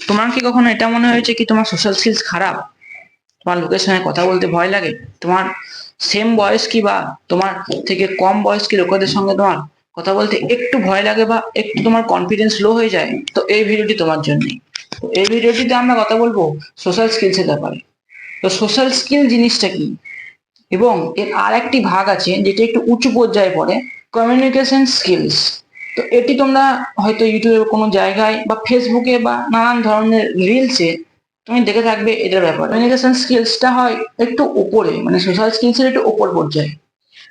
তোমার কি কখনো এটা মনে হয়েছে কি তোমার সোশ্যাল স্কিলস খারাপ? তোমার লোকের সঙ্গে কথা বলতে ভয় লাগে? তোমার সেম বয়স কি বা তোমার থেকে কম বয়স কি লোকেদের সঙ্গে তোমার কথা বলতে একটু ভয় লাগে বা একটু তোমার কনফিডেন্স লো হয়ে যায়? তো এই ভিডিওটি তোমার জন্যই। তো এই ভিডিওটিতে আমরা কথা বলবো সোশ্যাল স্কিলস এর ব্যাপারে। তো সোশ্যাল স্কিল জিনিসটা কি, এবং এর আর একটি ভাগ আছে যেটা একটু উঁচু পর্যায়ে পড়ে, কমিউনিকেশন স্কিলস। তো এটি তোমরা হয়তো ইউটিউবে কোনো জায়গায় বা ফেসবুকে বা নানান ধরনের রিলসে তুমি দেখে থাকবে এটার ব্যাপারে। কমিউনিকেশন স্কিলসটা হয় একটু উপরে, মানে সোশ্যাল স্কিলসের একটু উপর পর্যায়ে।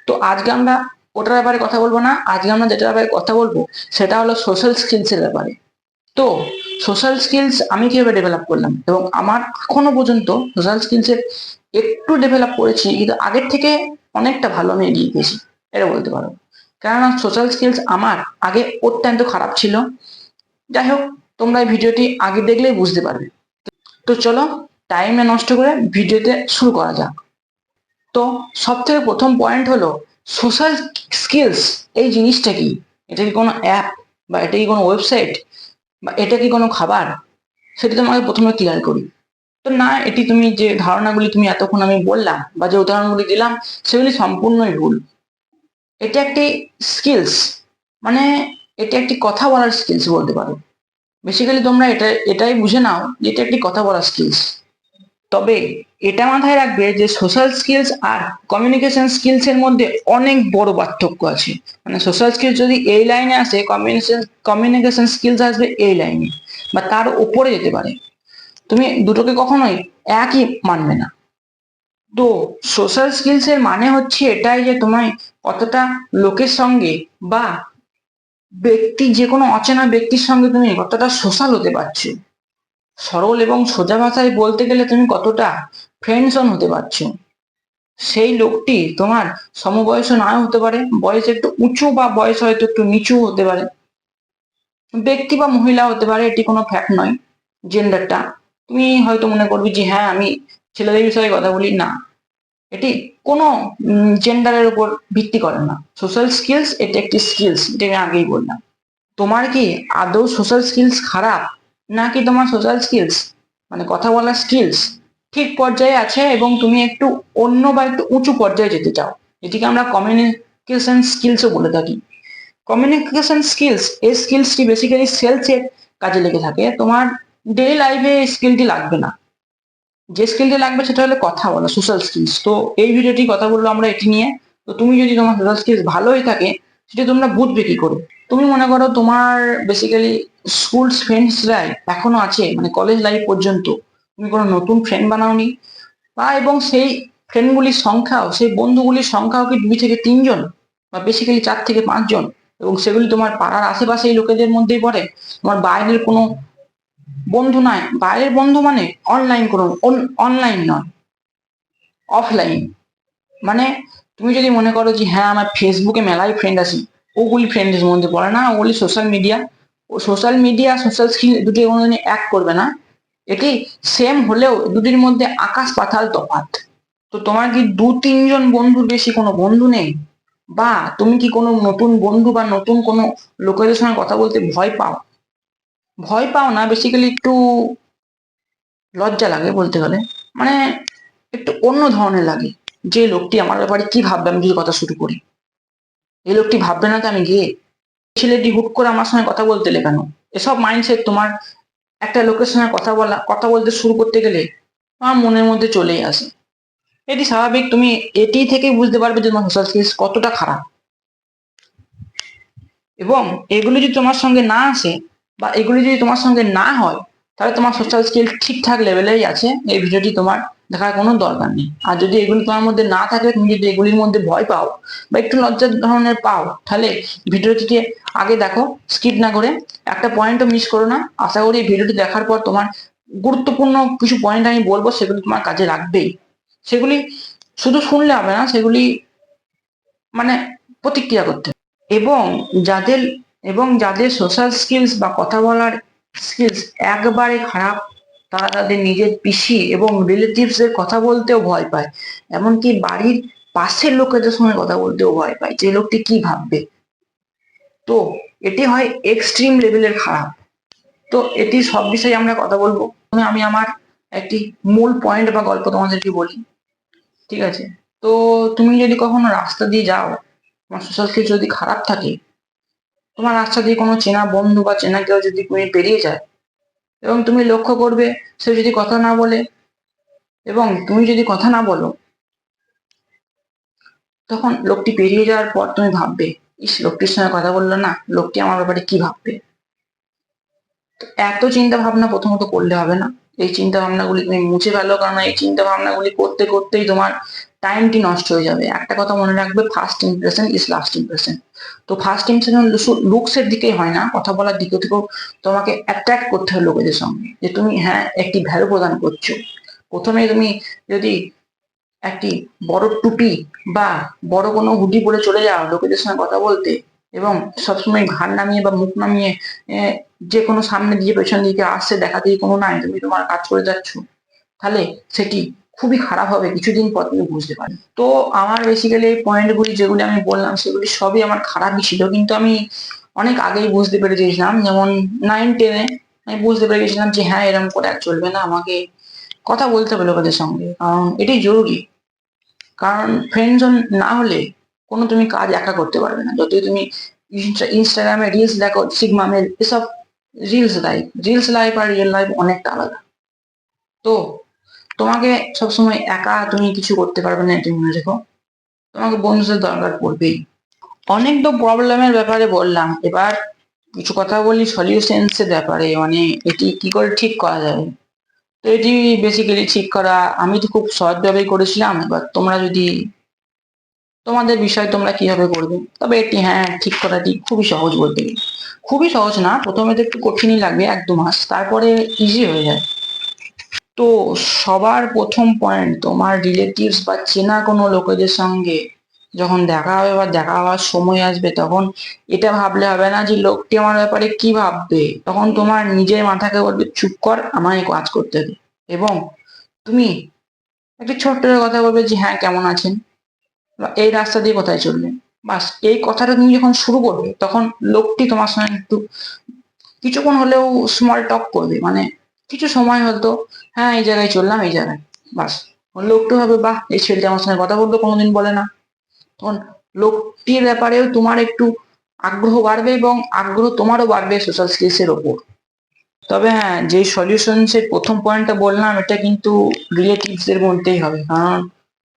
তো আজকে আমরা ওটার ব্যাপারে কথা বলবো না, আজকে আমরা যেটার ব্যাপারে কথা বলবো সেটা হলো সোশ্যাল স্কিলসের ব্যাপারে। তো সোশ্যাল স্কিলস আমি কিভাবে ডেভেলপ করলাম, এবং আমার এখনো পর্যন্ত সোশ্যাল স্কিলসের একটু ডেভেলপ করেছি, কিন্তু আগের থেকে অনেকটা ভালো আমি এগিয়ে গেছি, এটা বলতে পারো। কেননা সোশ্যাল স্কিলস আমার আগে অত্যন্ত খারাপ ছিল। যাই হোক, তোমরা এই ভিডিওটি আগে দেখলেই বুঝতে পারবে। তো চলো, টাইম নষ্ট করে ভিডিওতে শুরু করা যাক। তো সব থেকে প্রথম পয়েন্ট হলো সোশ্যাল স্কিলস এই জিনিসটা কি। এটা কি কোনো অ্যাপ, বা এটা কি কোনো ওয়েবসাইট, বা এটা কি কোনো খাবার? সেটা তোমাকে প্রথমে ক্লিয়ার করি। তো না, এটি তুমি যে ধারণাগুলি তুমি এতক্ষণ আমি বললাম বা যে উদাহরণগুলি দিলাম সেগুলি সম্পূর্ণই ভুল। এটা একটি স্কিলস, মানে এটা একটি কথা বলার স্কিলস বলতে পারো। বেসিক্যালি তোমরা এটাই বুঝে নাও যে এটা একটি কথা বলার স্কিলস। তবে এটা মাথায় রাখবে যে সোশ্যাল স্কিলস আর কমিউনিকেশন স্কিলস এর মধ্যে অনেক বড় পার্থক্য আছে। মানে সোশ্যাল স্কিলস যদি এই লাইনে আসে, কমিউনিকেশন স্কিলস আসবে এই লাইনে বা তার উপরে যেতে পারে। তুমি দুটোকে কখনোই একই মানবে না। তো সোশ্যাল স্কিলস এর মানে হচ্ছে এটাই যে তোমায় কতটা লোকের সঙ্গে বা যে কোনো অচেনা ব্যক্তির সঙ্গে তুমি কতটা সোশ্যাল হতে পারছো। সরল এবং সোজা ভাষায় বলতে গেলে তুমি কতটা ফ্রেন্ডস অন হতে পারছো। সেই লোকটি তোমার সমবয়স নাও হতে পারে, বয়স একটু উঁচু বা বয়স হয়তো একটু নিচু হতে পারে, ব্যক্তি বা মহিলা হতে পারে, এটি কোনো ফ্যাক্ট নয়। জেন্ডারটা তুমি হয়তো মনে করবে যে হ্যাঁ আমি ছেলেদের বিষয়ে কথা বলি, না, এটি কোনো জেন্ডারের উপর ভিত্তি করে না। সোশ্যাল স্কিলস এটি একটি স্কিলস, যেটা আমি আগেই বললাম। তোমার কি আদৌ সোশ্যাল স্কিলস খারাপ, নাকি তোমার সোশ্যাল স্কিলস মানে কথা বলার স্কিলস ঠিক পর্যায়ে আছে এবং তুমি একটু অন্য বা একটু উঁচু পর্যায়ে যেতে চাও? এটিকে আমরা কমিউনিকেশন স্কিলসও বলে থাকি। কমিউনিকেশন স্কিলস, এই স্কিলসটি বেসিক্যালি সেলসের কাজে লেগে থাকে। তোমার ডেইলি লাইফে এই স্কিলটি লাগবে না। যে স্কিলটি লাগবে সেটা হলো কথা বলা, সোশ্যাল স্কিলস। তো এই ভিডিওটি কথা বলবো আমরা এটি নিয়ে। তো তুমি যদি তোমার সোশ্যাল স্কিলস ভালোই থাকে, সেটা তোমরা বুঝবে কি করে? তুমি মনে করো তোমার বেসিক্যালি স্কুল ফ্রেন্ডসরাই এখনো আছে, মানে কলেজ লাইফ পর্যন্ত তুমি কোনো নতুন ফ্রেন্ড বানাওনি, বা এবং সেই ফ্রেন্ডগুলির সংখ্যাও, সেই বন্ধুগুলির সংখ্যাও কি 2 থেকে 3 জন, বা বেসিক্যালি 4 থেকে 5 জন, এবং সেগুলি তোমার পাড়ার আশেপাশে এই লোকেদের মধ্যেই পড়ে। তোমার বাইরের কোনো বন্ধু নয়। বাইরের বন্ধু মানে অনলাইন, কোনো অনলাইন নয়, অফলাইন। মানে তুমি যদি মনে করো যে হ্যাঁ আমার ফেসবুকে মেলাই ফ্রেন্ড আছে, ওগুলি ফ্রেন্ডের মধ্যে পড়ে না, ওগুলি সোশ্যাল মিডিয়া। ও সোশ্যাল মিডিয়া সোশ্যাল স্কিল দুটি কোনোদিনই এক করবে না। এটি সেম হলেও দুটির মধ্যে আকাশ পাতাল তফাৎ। তো তোমার কি 2-3 জন বন্ধুর বেশি কোনো বন্ধু নেই, বা তুমি কি কোনো নতুন বন্ধু বা নতুন কোনো লোকেদের সঙ্গে কথা বলতে ভয় পাও? ভয় পাও না, বেসিক্যালি একটু লজ্জা লাগে বলতে গেলে। মানে একটু অন্য ধরনের লাগে, যে লোকটি আমার ব্যাপারে কি ভাববে আমি যদি কথা শুরু করি। এই লোকটি ভাববে না তো আমি গিয়ে ছেলেটি হুট করে আমার সঙ্গে কথা বলতে লেগানো। এসব মাইন্ডসেট তোমার একটা লোকের সঙ্গে কথা বলতে শুরু করতে গেলে আমার মনের মধ্যে চলেই আসে। এটি স্বাভাবিক, তুমি এটি থেকে বুঝতে পারবে যে তোমার সোশ্যাল স্কিলস কতটা খারাপ। এবং এগুলি যদি তোমার সঙ্গে না আসে, বা এগুলি যদি তোমার সঙ্গে না হয়, তাহলে তোমার সোশ্যাল স্কিল ঠিকঠাক লেভেলেই আছে, এই ভিডিওটি তোমার দেখার কোনো দরকার নেই। আর যদি এগুলি তোমার মধ্যে না থাকে, তুমি যদি এগুলির মধ্যে ভয় পাও বা একটু লজ্জার ধরনের পাও, তাহলে ভিডিওটিকে আগে দেখো, স্কিপ না করে। একটা পয়েন্টও মিস করো না। আশা করি এই ভিডিওটি দেখার পর তোমার গুরুত্বপূর্ণ কিছু পয়েন্ট আমি বলবো, সেগুলি তোমার কাজে লাগবেই। সেগুলি শুধু শুনলে হবে না, সেগুলি মানে প্রতিক্রিয়া করতে হবে। এবং যাদের যাদের সোশ্যাল স্কিলস বা কথা বলার স্কিলস একবারে খারাপ, তারা তাদের নিজের পিসি এবং রিলেটিভস এর কথা বলতেও ভয় পায়। এমনকি বাড়ির পাশের লোকেদের সঙ্গে কথা বলতেও ভয় পায়, যে লোকটি কি ভাববে। তো এটি হয় এক্সট্রিম লেভেলের খারাপ। তো এটি সব বিষয়ে আমরা কথা বলবো। আমি আমার একটি মূল পয়েন্ট বা গল্প তোমাদেরকে বলি, ঠিক আছে? তো তুমি যদি কখনো রাস্তা দিয়ে যাও, তোমার সোশ্যাল স্কিল যদি খারাপ থাকে, তোমার রাস্তা দিয়ে কোনো চেনা বন্ধু বা চেনা কেউ যদি তুমি পেরিয়ে যায় এবং তুমি লক্ষ্য করবে সে যদি কথা না বলে এবং তুমি যদি কথা না বলো, তখন লোকটি পেরিয়ে যাওয়ার পর তুমি ভাববে, ইস, লোকটির সঙ্গে কথা বললো না, লোকটি আমার ব্যাপারে কি ভাববে। এত চিন্তা ভাবনা প্রথমত করলে হবে না। এই চিন্তা ভাবনাগুলি তুমি মুছে ফেলো, কারণ এই চিন্তা ভাবনাগুলি করতে করতেই তোমার টাইমটি নষ্ট হয়ে যাবে। একটা কথা মনে রাখবে, first impression is last impression. তো ফার্স্ট ইমপ্রেশন লুকসের দিকেই হয় না, কথা বলার দিকে থেকেও তোমাকে অ্যাট্রাক্ট করতে হবে লোকেদের সঙ্গে, যে তুমি হ্যাঁ একটি ভ্যালু প্রদান করছো। প্রথমে তুমি যদি একটি বড় টুপি বা বড় কোনো হুডি পরে চলে যাও লোকেদের সঙ্গে কথা বলতে, এবং সবসময় ঘাড় নামিয়ে বা মুখ নামিয়ে যে কোনো সামনে দিয়ে পেছন দিকে আসছে দেখাতেই কোনো নাই, তুমি তোমার কাজ করে যাচ্ছ, তাহলে সেটি খুবই খারাপ হবে। কিছুদিন পর তুমি বুঝতে পারবে। তো আমার বেসিক্যালি এই পয়েন্টগুলি যেগুলি আমি বললাম সেগুলি সবই আমার খারাপই ছিল, কিন্তু আমি অনেক আগেই বুঝতে পেরে গেছিলাম। যেমন 9-10-এ আমি বুঝতে পেরে গেছিলাম যে হ্যাঁ এরকম করে আর চলবে না, আমাকে কথা বলতে হবে লোকেদের সঙ্গে, কারণ এটাই জরুরি। কারণ ফ্রেন্ড জোন না হলে কোনো তুমি কাজ একা করতে পারবে না। যতই তুমি ইনস্টাগ্রামে রিলস দেখো, সিগমামের এসব রিলস লাইফ আর রিয়েল লাইফ অনেকটা আলাদা। তো তোমাকে সবসময় একা তুমি কিছু করতে পারবে না, এটি মনে রেখো। তোমাকে বন্ধুদের দরকার পড়বেই। অনেক তো প্রবলেমের ব্যাপারে বললাম, এবার কিছু কথা বলি সলিউশনস এর ব্যাপারে, মানে এটি কি করে ঠিক করা যাবে। তো এটি বেসিক্যালি ঠিক করা আমি তো খুব সহজভাবেই করেছিলাম। এবার তোমরা যদি তোমাদের বিষয় তোমরা কিভাবে করবে, তবে এটি হ্যাঁ ঠিক করাটি খুবই সহজ বলতে গেলে। খুবই সহজ না, প্রথমে তো একটু কঠিনই লাগবে 1-2 মাস, তারপরে ইজি হয়ে যায়। তো সবার প্রথম পয়েন্ট, তোমার রিলেটিভস বা চেনা কোনো লোকেদের সঙ্গে যখন দেখা হবে বা দেখা হওয়ার সময় আসবে, তখন এটা ভাবলে হবে না যে লোকটি আমার ব্যাপারে কি ভাববে। তখন তোমার নিজের মাথাকে বলবে চুপ কর, আমায় কাজ করতে দে। এবং তুমি একটা ছোট্ট কথা বলবে যে হ্যাঁ কেমন আছেন, বা এই রাস্তা দিয়ে কোথায় চললেন। বাস এই কথাটা তুমি যখন শুরু করবে, তখন লোকটি তোমার সঙ্গে একটু কিছুক্ষণ হলেও স্মল টক করবে, মানে কিছু সময় হয়তো, হ্যাঁ এই জায়গায় চললাম, এই জায়গায়। বাস লোকটি হবে, বাহ এই ছেলেটি আমার সঙ্গে কথা বলতো, কোনোদিন বলে না। তখন লোকটির ব্যাপারেও তোমার একটু আগ্রহ বাড়বে এবং আগ্রহ তোমারও বাড়বে সোশ্যাল স্কিলস এর ওপর। তবে হ্যাঁ, যে সলিউশনস এর প্রথম পয়েন্টটা বললাম, এটা কিন্তু রিলেটিভস এর মধ্যেই হবে। কারণ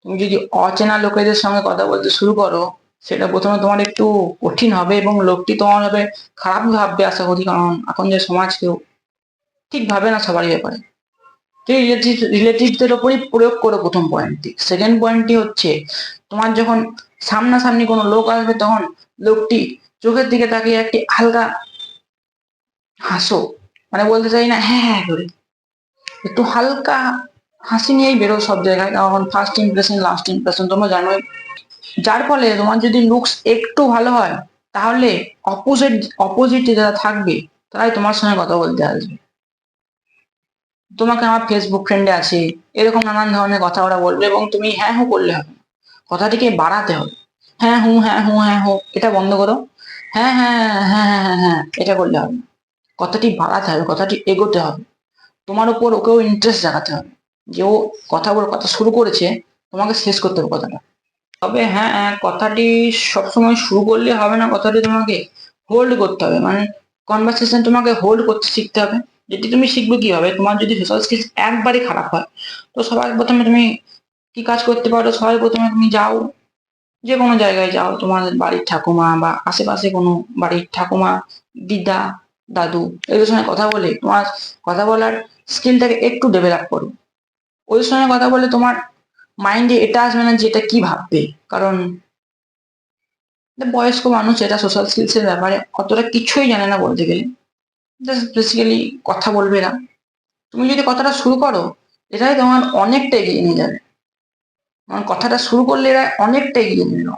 তুমি যদি অচেনা লোকেদের সঙ্গে কথা বলতে শুরু করো, সেটা প্রথমে তোমার একটু কঠিন হবে এবং লোকটি তোমার হবে খারাপ ভাববে আশা করি, কারণ এখন যে সমাজ কেউ ঠিক ভাবে না সবারই ব্যাপারে। সেই রিলেটিভদের ওপরই প্রয়োগ করো প্রথম পয়েন্টটি। সেকেন্ড পয়েন্টটি হচ্ছে, তোমার যখন সামনাসামনি কোনো লোক আসবে, তখন লোকটি চোখের দিকে তাকিয়ে একটি হালকা হাসো, মানে বলতে চাই না হ্যাঁ হ্যাঁ করে একটু হালকা হাসি নিয়েই বেরো সব জায়গায়, কারণ ফার্স্ট ইমপ্রেশন লাস্ট ইমপ্রেশন তোমরা জানোই। যার ফলে তোমার যদি লুকস একটু ভালো হয়, তাহলে অপোজিট অপোজিট যারা থাকবে তারাই তোমার সঙ্গে কথা বলতে আসবে। তোমাকে আমার ফেসবুক ফ্রেন্ডে আছে, এরকম নানান ধরনের কথা ওরা বলবে এবং তুমি হ্যাঁ হু করলে হবে না, কথাটিকে বাড়াতে হবে। হ্যাঁ হু হ্যাঁ হু হ্যাঁ হু এটা বন্ধ করো, হ্যাঁ হ্যাঁ হ্যাঁ হ্যাঁ হ্যাঁ হ্যাঁ এটা করলে হবে না। কথাটি বাড়াতে হবে, কথাটি এগোতে হবে, তোমার উপর ওকেও ইন্টারেস্ট জাগাতে হবে যে ও কথা শুরু করেছে, তোমাকে শেষ করতে হবে কথাটা। তবে হ্যাঁ কথাটি সবসময় শুরু করলে হবে না, কথাটি তোমাকে হোল্ড করতে হবে, মানে কনভারসেশন তোমাকে হোল্ড করতে শিখতে হবে। যেটি তুমি শিখবে কিভাবে, তোমার যদি সোশ্যাল স্কিলস একবারই খারাপ হয়, তো সবার প্রথমে তুমি কি কাজ করতে পারো, সবার প্রথমে তুমি যাও, যে কোনো জায়গায় যাও, তোমার বাড়ির ঠাকুমা বা আশেপাশে কোনো বাড়ির ঠাকুমা, দিদা, দাদু, এদের সঙ্গে কথা বলে তোমার কথা বলার স্কিলটাকে একটু ডেভেলপ করো। ওদের সঙ্গে কথা বলে তোমার মাইন্ডে এটা আসবে না যে এটা কি ভাববে, কারণ বয়স্ক মানুষ, এটা সোশ্যাল স্কিলস এর ব্যাপারে অতটা কিছুই জানে না বলতে গেলে, জাস্ট বেসিক্যালি কথা বলবে না। তুমি যদি কথাটা শুরু করো, এটাই তোমার অনেকটা এগিয়ে নিয়ে যাবে। আমার কথাটা শুরু করলে এরা অনেকটা এগিয়ে নিল,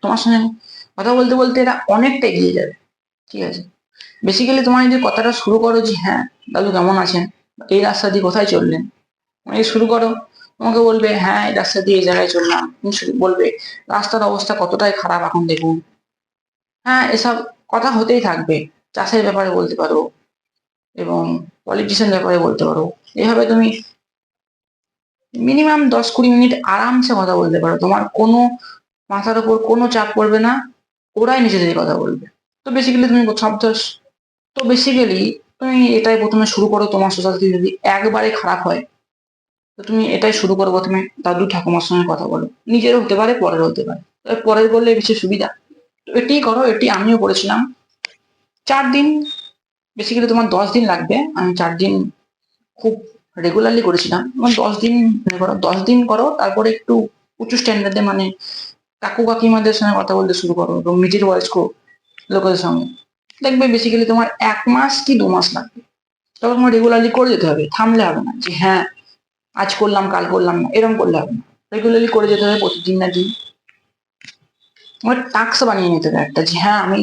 তোমার সঙ্গে কথা বলতে বলতে এরা অনেকটা এগিয়ে যাবে, ঠিক আছে? বেসিক্যালি তোমার যদি কথাটা শুরু করো যে হ্যাঁ দাদু কেমন আছেন, এই রাস্তা দিয়ে কোথায় চললেন, মানে শুরু করো, তোমাকে বলবে হ্যাঁ এই রাস্তা দিয়ে এই জায়গায় চললাম, তুমি শুধু বলবে রাস্তার অবস্থা কতটাই খারাপ এখন দেখুন। হ্যাঁ এসব কথা হতেই থাকবে। চাষের ব্যাপারে বলতে পারো, এবং পলিটিশিয়ান ব্যাপারে বলতে পারো। এভাবে তুমি মিনিমাম 10-20 মিনিট আরামসে কথা বলতে পারো, তোমার কোনো মাথার উপর কোনো চাপ পড়বে না, ওরাই নিজে থেকে কথা বলবে। তো বেসিক্যালি তুমি সব তো বেসিক্যালি তুমি এটাই প্রথমে শুরু করো। তোমার সোশ্যাল স্কিল যদি একবারে খারাপ হয়, তো তুমি এটাই শুরু করো, প্রথমে দাদু ঠাকুমার সঙ্গে কথা বলো, নিজেরও হতে পারে পরের হতে পারে, তবে পরের করলে বেশি সুবিধা। তো এটি করো, এটি আমিও করেছিলাম 4 দিন। বেসিক্যালি তোমার 10 দিন লাগবে, আমি 4 দিন খুব রেগুলারলি করেছিলাম। এবং 10 দিন মনে করো, 10 দিন করো, তারপরে একটু উঁচু স্ট্যান্ডার্ডে মানে কাকু কাকিমাদের সঙ্গে কথা বলতে শুরু করো এবং মিডিল বয়স্ক লোকেদের সঙ্গে। দেখবে বেসিক্যালি তোমার 1 মাস কি 2 মাস লাগবে। তবে তোমার রেগুলারলি করে যেতে হবে, থামলে হবে না যে হ্যাঁ আজ করলাম কাল করলাম না, এরকম করলে হবে না। রেগুলারলি করে যেতে হবে প্রতিদিন না দিন। তোমার টাস্ক বানিয়ে নিতে হবে একটা, যে হ্যাঁ আমি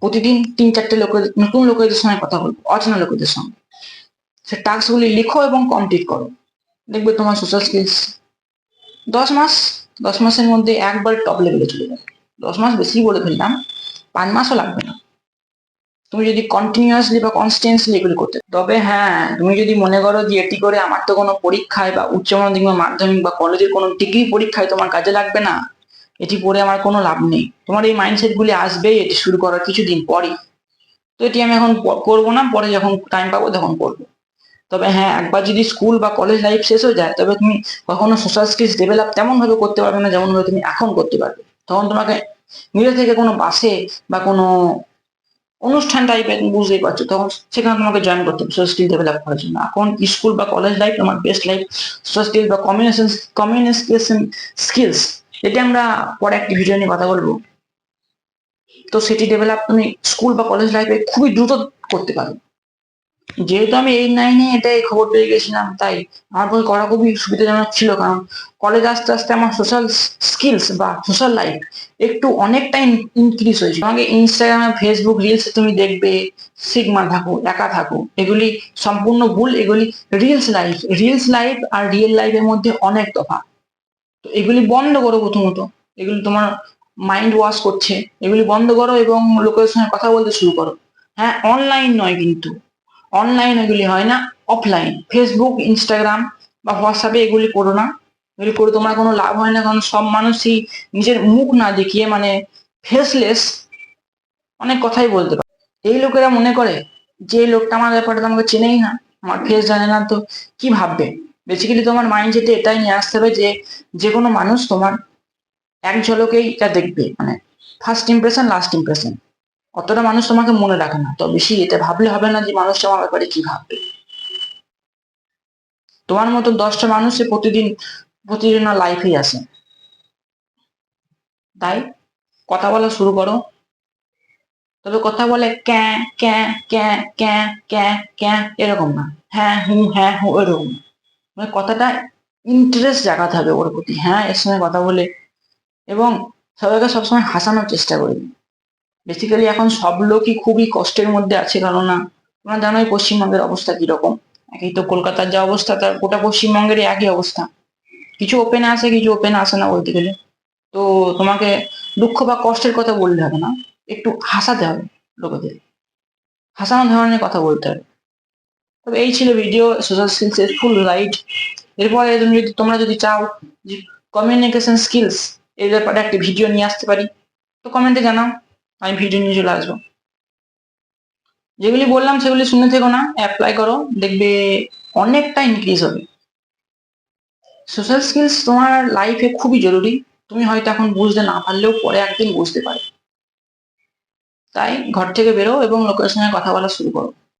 প্রতিদিন 3-4টে লোকের, নতুন লোকেদের সঙ্গে কথা বলবো, অচেনা লোকেদের সঙ্গে। সে টাস্কগুলি লিখো এবং কমপ্লিট করো। দেখবে তোমার সোশ্যাল স্কিলস 10 মাস, 10 মাসের মধ্যে একবার টপ লেভেলে চলে যাবে। 10 মাস বেশি বলে ফেললাম, 5 মাসও লাগবে না, তুমি যদি কন্টিনিউয়াসলি বা কনস্টেন্সলি এগুলি করতে। তবে হ্যাঁ, তুমি যদি মনে করো যে এটি করে আমার তো কোনো পরীক্ষায় বা উচ্চ মাধ্যমিক বা মাধ্যমিক বা কলেজের কোনো ডিগ্রি পরীক্ষায় তোমার কাজে লাগবে না, এটি পড়ে আমার কোনো লাভ নেই, তোমার এই মাইন্ডসেট গুলি আসবেই এটি শুরু করার কিছুদিন পরই। তো এটি আমি এখন করবো না, পরে যখন টাইম পাবো তখন করবো। তবে হ্যাঁ, একবার যদি স্কুল বা কলেজ লাইফ শেষ হয়ে যায়, তবে তুমি কখনো সোশ্যাল স্কিলস ডেভেলপ তেমন ভাবে করতে পারবে না যেমন ভাবে তুমি এখন করতে পারবে। তখন তোমাকে নিজে থেকে কোনো বাসে বা কোনো অনুষ্ঠান টাইপের, বুঝতেই পারছো, তখন সেখানে তোমাকে জয়েন করতে হবে সোশ্যাল স্কিল ডেভেলপ করার জন্য। এখন স্কুল বা কলেজ লাইফ তোমার বেস্ট লাইফ। সোশ্যাল স্কিল বা কমিউনিকেশন স্কিলস, যেটা আমরা পরে একটি ভিডিও নিয়ে কথা বলবো। তো সেটি ডেভেলপ তুমি স্কুল বা কলেজ লাইফে খুবই দ্রুত করতে পারো। যেহেতু আমি 8-9-এ এটাই খবর পেয়ে গেছিলাম, তাই আমার পক্ষে করা খুবই সুবিধাজনক ছিল। কারণ কলেজ আসতে আসতে আমার সোশ্যাল স্কিলস বা সোশ্যাল লাইফ একটু অনেকটাই ইনক্রিজ হয়েছিল। আমাকে ইনস্টাগ্রামে, ফেসবুক রিলস তুমি দেখবে সিগমা থাকো, একা থাকো, এগুলি সম্পূর্ণ ভুল। এগুলি রিলস লাইফ আর রিয়েল লাইফের মধ্যে অনেক তফাৎ। তো এগুলি বন্ধ করো প্রথমত, এগুলি তোমার মাইন্ড ওয়াশ করছে, এগুলি বন্ধ করো এবং লোকের সঙ্গে কথা বলতে শুরু করো। হ্যাঁ, অনলাইন নয় কিন্তু, অনলাইন এগুলি হয় না, অফলাইন ফেসবুক, ইনস্টাগ্রাম বা হোয়াটসঅ্যাপে এগুলি করো না। এগুলি করে তোমার কোনো লাভ হয় না, কারণ সব মানুষই নিজের মুখ না দেখিয়ে মানে ফেসলেস অনেক কথাই বলতে পারে। এই লোকেরা মনে করে যে লোকটা আমার ব্যাপারে তো আমাকে চেনেই না, আমার ফেস জানে না, তো কি ভাববে। বেসিক্যালি তোমার মাইন্ডসেটে এটাই নিয়ে আসতে হবে যে যে কোনো মানুষ তোমার এক ঝলকেই তা দেখবে, মানে ফার্স্ট ইমপ্রেশন লাস্ট ইমপ্রেশন। অতটা মানুষ তোমাকে মনে রাখে না, তো বেশি এটা ভাবলে হবে না যে মানুষটা আমার ব্যাপারে কি ভাববে। তোমার মতো 10টা মানুষ প্রতিদিন লাইফেই আসে। তাই কথা বলা শুরু করো, তবে কথা বলে ক্যাঁ ক্যাঁ ক্যাঁ ক্যাঁ ক্যাঁ ক্যাঁ এরকম না, হ্যাঁ হু এরকম না। মানে কথাটা ইন্টারেস্ট জাগাতে হবে ওর প্রতি, হ্যাঁ এর সঙ্গে কথা বলে। এবং সবাইকে সবসময় হাসানোর চেষ্টা করবে। বেসিক্যালি এখন সব লোকই খুবই কষ্টের মধ্যে আছে, কারণ না তোমরা জানোই পশ্চিমবঙ্গের অবস্থা কিরকম। একই তো কলকাতার যা অবস্থা, তার গোটা পশ্চিমবঙ্গেরই একই অবস্থা। কিছু ওপেনে আসে, কিছু ওপেনে আসে না বলতে গেলে। তো তোমাকে দুঃখ বা কষ্টের কথা বলতে হবে না, একটু হাসাতে হবে লোকেদের, হাসানো ধরনের কথা বলতে হবে। তবে এই ছিল ভিডিও সোশ্যাল স্কিলস এর ফুল রাইট। এরপরে তোমরা যদি চাও যে কমিউনিকেশন স্কিলস এর ব্যাপারে একটা ভিডিও নিয়ে আসতে পারি, তো কমেন্টে জানাও, আমি ভিডিও নিয়ে চলে আসবো। যেগুলি বললাম সেগুলি শুনে থেকো না, অ্যাপ্লাই করো, দেখবে অনেকটা ইনক্রিজ হবে। সোশ্যাল স্কিলস তোমার লাইফে খুবই জরুরি। তুমি হয়তো এখন বুঝতে না পারলেও পরে একদিন বুঝতে পারবে। তাই ঘর থেকে বেরো এবং লোকের সঙ্গে কথা বলা শুরু করো।